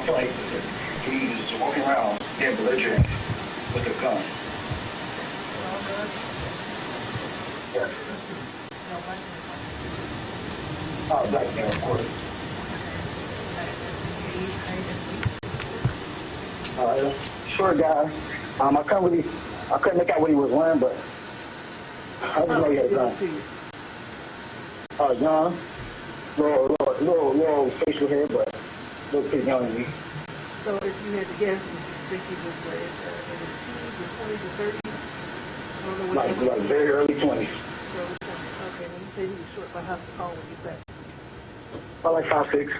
feel like he's walking around being belligerent with a gun. Yes. Oh, black man, of course. Short guy. I couldn't make out what he was wearing, but I just know he had a gun. Young, little facial hair, but a little pretty young to me. So if you had to guess, you think he was in his teens or 20s or 30s? Like very early 20s. Early 20s. Okay, when you say he was short, by how tall would you say? About like 5'6".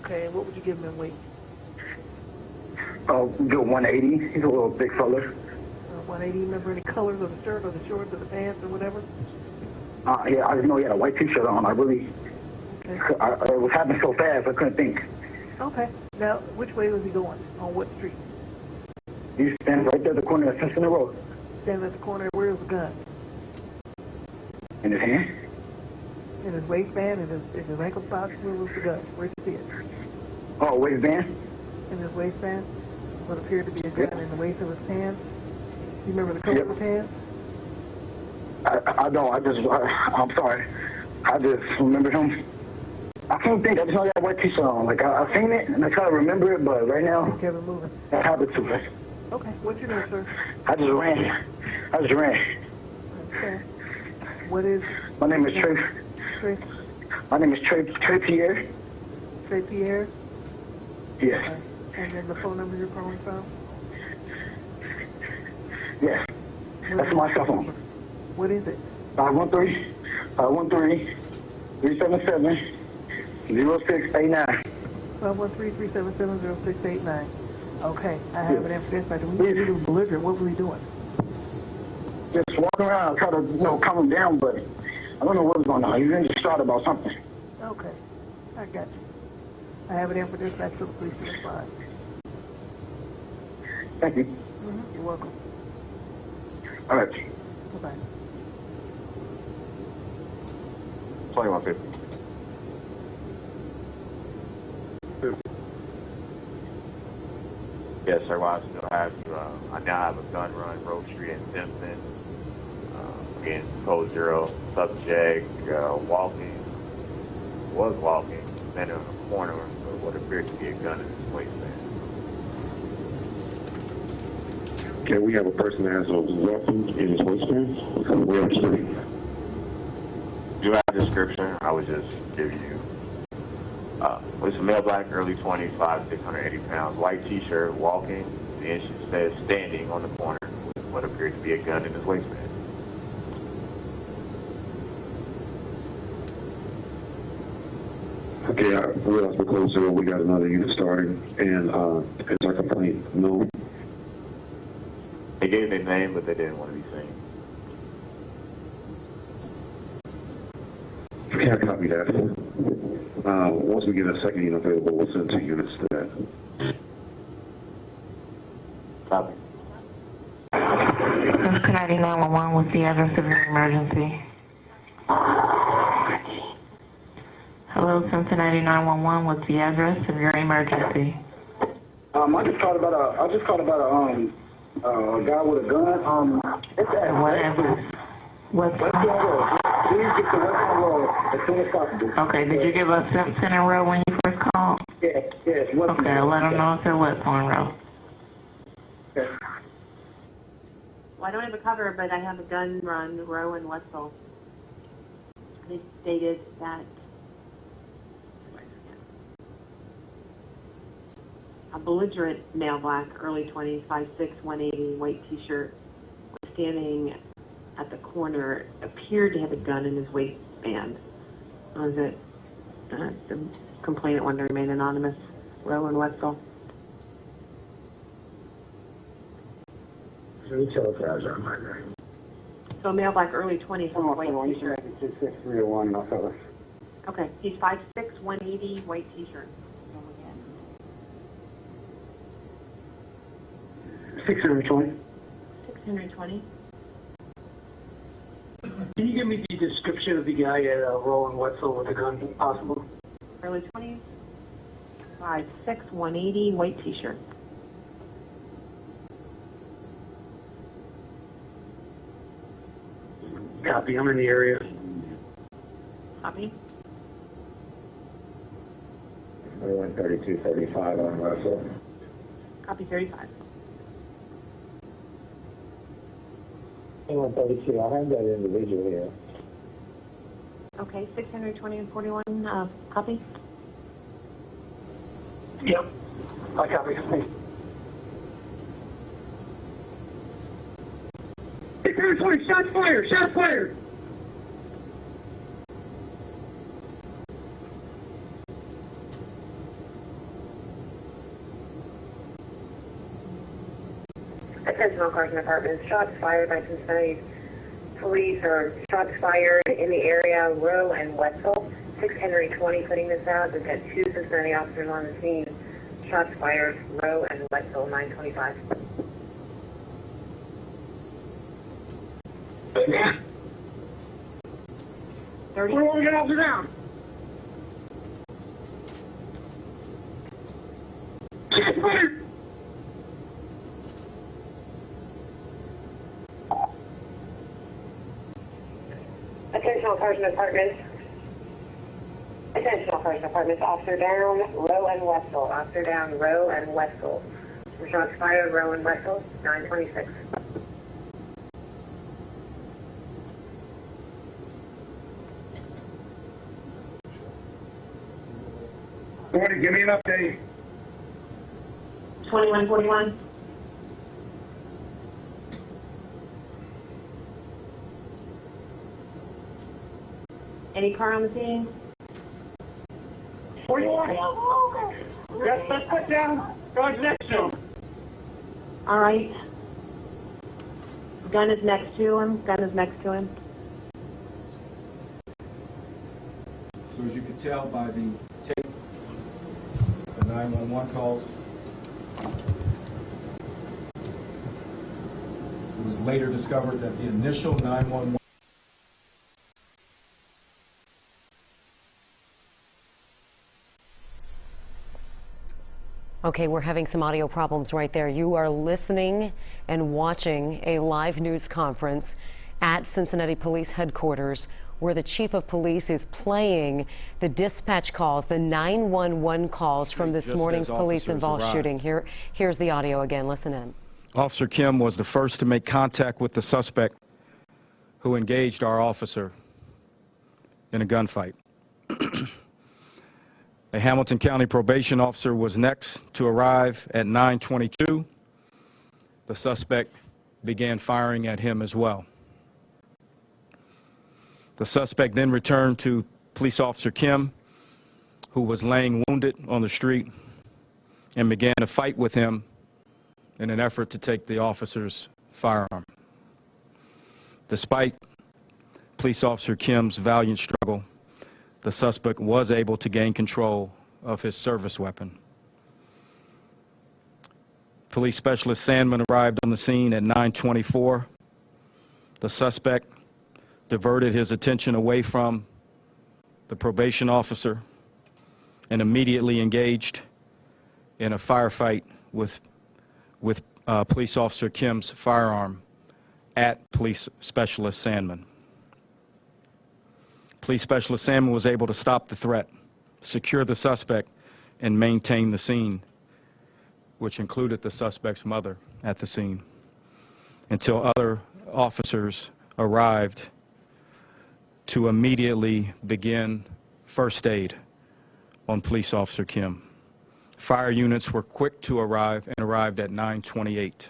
Okay, and what would you give him in weight? Good 180. He's a little big fella. 180. Remember any colors of the shirt or the shorts or the pants or whatever? Yeah, I just know he had a white T-shirt on. It was happening so fast I couldn't think. Okay. Now, which way was he going? On what street? He was standing right there at the corner of Simpson Road. Standing at the corner. Where was the gun? In his hand. In his waistband, in his ankle socks. Where was the gun? Where'd you see it? Oh, waistband. In his waistband. What appeared to be a gun in the waist of his pants. You remember the color of the pants? I don't. I'm sorry. I just remember him. I can't think. I just know he had a white T-shirt on. Like, I seen it, and I try to remember it, but right now, Kevin moving. that happened too fast. Okay. What's your name, sir? I just ran. Okay. What is... My name is Trey. Trey? My name is Trey Pierre. Trey Pierre? Yes. Okay. And then the phone number you're calling from? Yes. That's my cell phone. What is it? 513-377-0689. 513-377-0689. Okay. I have an information. When you said he was belligerent, what was he doing? Just walking around, try to, calm him down, but I don't know what was going on. He was distraught about something. Okay. I got you. I have it in for dispatch to the police to respond. Thank you. You're welcome. All right. Bye-bye. 2150. Yes, sir. Well, I still have you. I now have a gun run, Road Street in Simpson. Again, code 0, subject was walking, then in a corner with what appeared to be a gun in his waistband. Okay, we have a person that has a weapon in his waistband. Where is he? Do have a description? I would just give you. It's a male, black, early 20s, 5'6", 680 pounds, white T-shirt, walking. The issue says standing on the corner with what appeared to be a gun in his waistband. Okay, I realize we're close to it. We got another unit starting, and is our complaint known? They gave their name, but they didn't want to be seen. Okay, I copy that. Once we get a second unit available, we'll send 2 units to that. Copy. Cincinnati 911, what's the address of your emergency? Hello, Cincinnati 911, what's the address of your emergency? I just called about a guy with a gun. It's at What address? What's West End Road. Please get to West End Road as soon as possible. Okay, did you give us Simpson Road when you first called? Yes. Okay, I'll let them know it's at Westbourne Road. Yes. Well, I don't have a cover, but I have a gun run, Row and Wetzel. They stated that a belligerent male, black, early 20s, 5'6", 180, white T-shirt, was standing at the corner, appeared to have a gun in his waistband. Was it the complainant wanted to remain anonymous, Row and Wetzel? So male, black, early 20s, white T-shirt. 6301, my fella. Okay, he's 5'6", 180, white T-shirt. 620. 620. Can you give me the description of the guy at Roland Wetzel with the gun, if possible? Early 20s. 180, white t-shirt. Copy, I'm in the area. Copy. 313235 on Russell. Copy 35. 3132, I have that individual here. Okay, 620 and 41, copy. Yep. I copy. 620, shots fired, shots fired. Attention all cars and apartments, shots fired by Cincinnati police, or shots fired in the area, Rowe and Wetzel. 6 Henry 20 putting this out. We've got 2 Cincinnati officers on the scene. Shots fired, Rowe and Wetzel, 925. Yeah. 30. Get off the ground. Shots fired. Attention all cars and apartments. Attention all cars and apartments. Officer down, Rowe and Wetzel. Officer down, Rowe and Wetzel. Shots fired, Rowe and Wetzel, 926. Morning, give me an update. 2141. Any car on the scene? 41. Yes, let's put down. Guys next to him. All right. Gun is next to him. So as you can tell by the tape, the 911 calls, it was later discovered that the initial 911 Okay, we're having some audio problems right there. You are listening and watching a live news conference at Cincinnati Police Headquarters where the Chief of Police is playing the dispatch calls, the 911 calls from this morning's police-involved shooting. Here's the audio again. Listen in. Officer Kim was the first to make contact with the suspect who engaged our officer in a gunfight. A Hamilton County probation officer was next to arrive at 9:22. The suspect began firing at him as well. The suspect then returned to Police Officer Kim, who was laying wounded on the street, and began to fight with him in an effort to take the officer's firearm. Despite Police Officer Kim's valiant struggle, the suspect was able to gain control of his service weapon. Police Specialist Sandman arrived on the scene at 9:24. The suspect diverted his attention away from the probation officer and immediately engaged in a firefight with Police Officer Kim's firearm at Police Specialist Sandman. Police Specialist Sandman was able to stop the threat, secure the suspect, and maintain the scene, which included the suspect's mother at the scene, until other officers arrived to immediately begin first aid on Police Officer Kim. Fire units were quick to arrive and arrived at 9:28.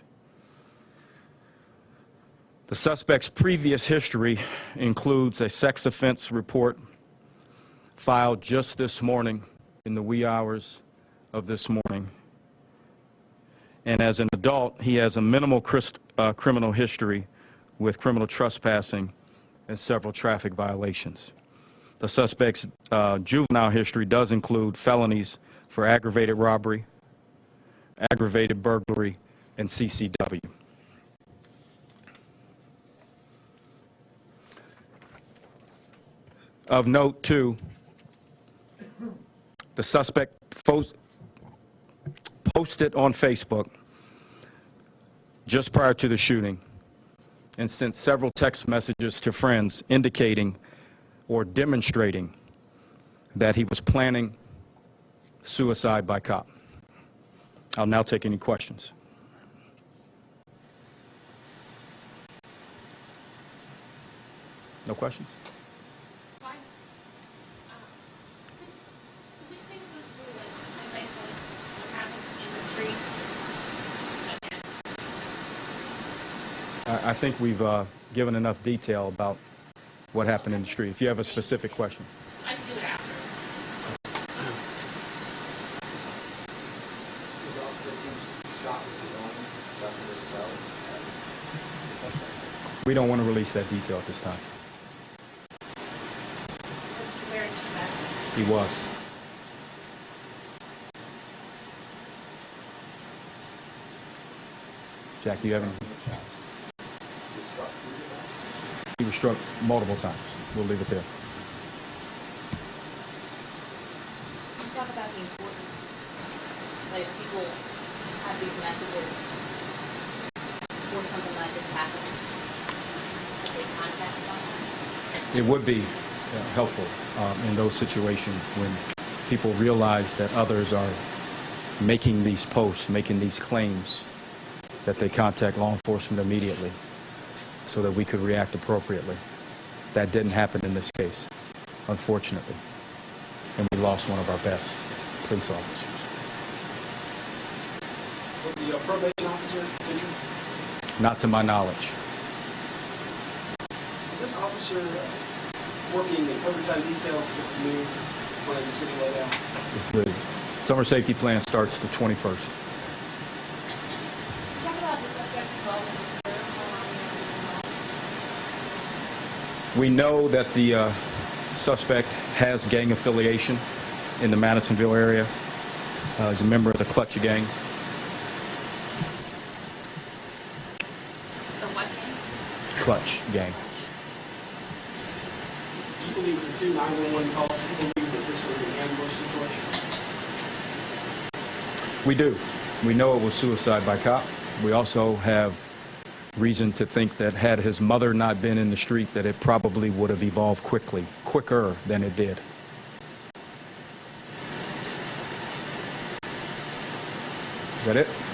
The suspect's previous history includes a sex offense report filed just this morning in the wee hours of this morning. And as an adult, he has a minimal criminal history with criminal trespassing and several traffic violations. The suspect's juvenile history does include felonies for aggravated robbery, aggravated burglary, and CCW. Of note, too, the suspect posted on Facebook just prior to the shooting and sent several text messages to friends indicating or demonstrating that he was planning suicide by cop. I'll now take any questions. No questions? I think we've given enough detail about what happened in the street. If you have a specific question. I can do it after. We don't want to release that detail at this time. He was. Jack, do you have anything? He was struck multiple times. We'll leave it there. Can you talk about the importance, like people have these messages before something like this happens, that they contact someone? It would be helpful in those situations when people realize that others are making these posts, making these claims, that they contact law enforcement immediately so that we could react appropriately. That didn't happen in this case, unfortunately. And we lost one of our best police officers. Was the probation officer injured? Not to my knowledge. Is this officer working in overtime detail with the new plans the city laid out? The summer safety plan starts the 21st. Talk about the subject involved. We know that the suspect has gang affiliation in the Madisonville area. He's a member of the Clutch gang. The what gang? Clutch gang. Do you believe the two 911 calls, do you believe that this was an ambush situation? We do. We know it was suicide by cop. We also have reason to think that had his mother not been in the street, that it probably would have evolved quicker than it did. Is that it?